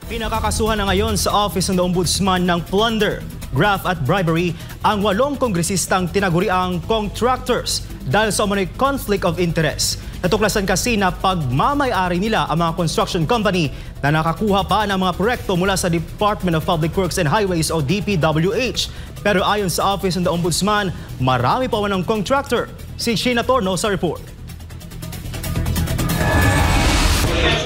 Pinakakasuhan na ngayon sa Office ng Ombudsman ng plunder, graft at bribery ang 8 kongresistang tinaguriang contractors dahil sa umano'y conflict of interest. Natuklasan kasi na pagmamay-ari nila ang mga construction company na nakakuha pa ng mga proyekto mula sa Department of Public Works and Highways o DPWH. Pero ayon sa Office ng Ombudsman, marami pa ng contractor. Si Sheena Torno sa report.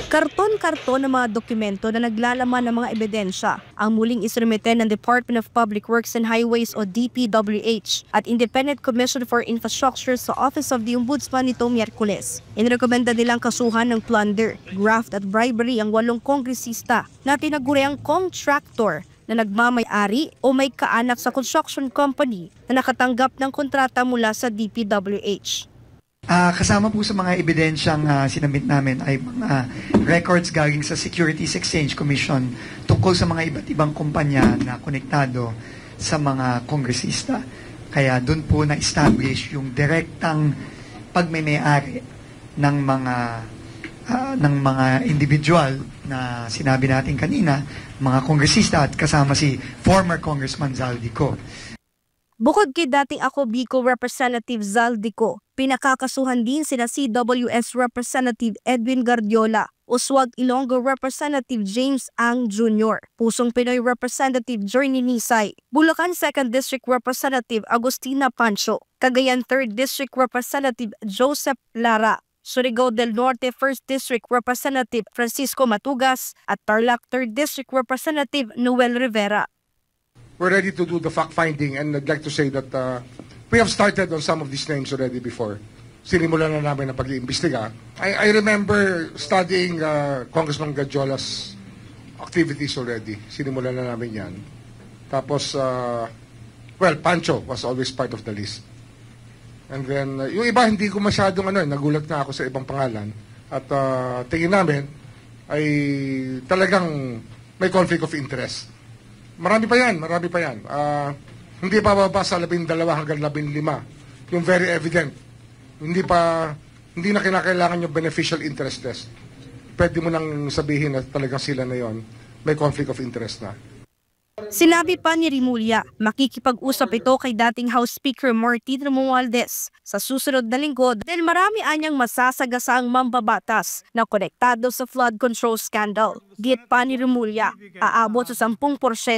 Karton-karton ng mga dokumento na naglalaman ng mga ebidensya ang muling isumite ng Department of Public Works and Highways o DPWH at Independent Commission for Infrastructure sa Office of the Ombudsman nitong Miyerkules. Inirekomenda nilang kasuhan ng plunder, graft at bribery ang 8 kongresista na tinaguriang contractor na nagmamay-ari o may kaanak sa construction company na nakatanggap ng kontrata mula sa DPWH. Kasama po sa mga ebidensyang sinabit namin ay mga records galing sa Securities Exchange Commission tungkol sa mga iba't ibang kumpanya na konektado sa mga kongresista. Kaya doon po na-establish yung direktang pagmamay-ari ng mga individual na sinabi natin kanina, mga kongresista at kasama si former Congressman Zaldico. Bukod kay dating ako Bicol Representative Zaldico, pinakakasuhan din sina CWS Representative Edwin Guardiola, Uswag Ilonggo Representative James Ang Jr., Pusong Pinoy Representative Journey Nisay, Bulacan 2nd District Representative Agustina Pancho, Cagayan 3rd District Representative Joseph Lara, Surigao del Norte 1st District Representative Francisco Matugas at Tarlac 3rd District Representative Noel Rivera. We're ready to do the fact-finding, and I'd like to say that we have started on some of these names already before. Sinimulan na namin ang pag-iimbestiga. I remember studying Congressman Guardiola's activities already. Sinimulan na namin yan. Tapos, Pancho was always part of the list. And then, yung iba, hindi ko masyadong nagulat na ako sa ibang pangalan. At tingin namin ay talagang may conflict of interest. Marami pa yan. Hindi pa bababa sa 12 hanggang 15. Yung very evident. Hindi na kinakailangan yung beneficial interest test. Pwede mo nang sabihin na talagang sila na yon may conflict of interest na. Sinabi pa ni Rimulya, makikipag-usap ito kay dating House Speaker Martin Romualdez sa susunod na linggo dahil marami anyang masasagasaang mambabatas na konektado sa flood control scandal. Git pa ni Rimulya, aabot sa 10%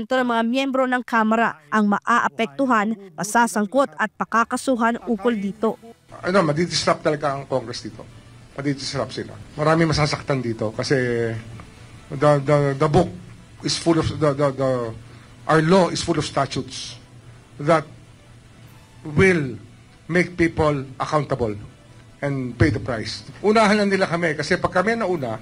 ng mga miyembro ng Kamara ang maaapektuhan, masasangkot at pakakasuhan ukol dito. Madidisrupt talaga ang Congress dito. Madidisrupt sila. Marami masasaktan dito kasi the book is full of our law is full of statutes that will make people accountable and pay the price. Unahan lang nila kami kasi pag kami nauna,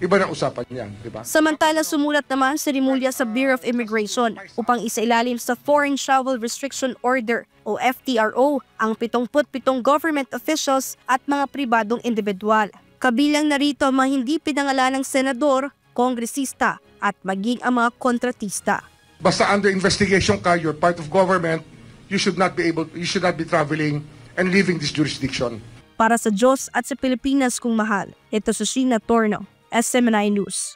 iba na usapan yan, di ba? Samantala sumulat naman si Rimulya sa Bureau of Immigration upang isailalim sa Foreign Travel Restriction Order o FTRO ang 77 government officials at mga pribadong individual. Kabilang narito ang mga hindi pinangalanang senador, kongresista at maging ang mga kontratista. Basta under investigation ka, you're part of government, you should not be traveling and leaving this jurisdiction. Para sa Diyos at sa Pilipinas kung mahal, ito si Sheena Torno, SMNI News.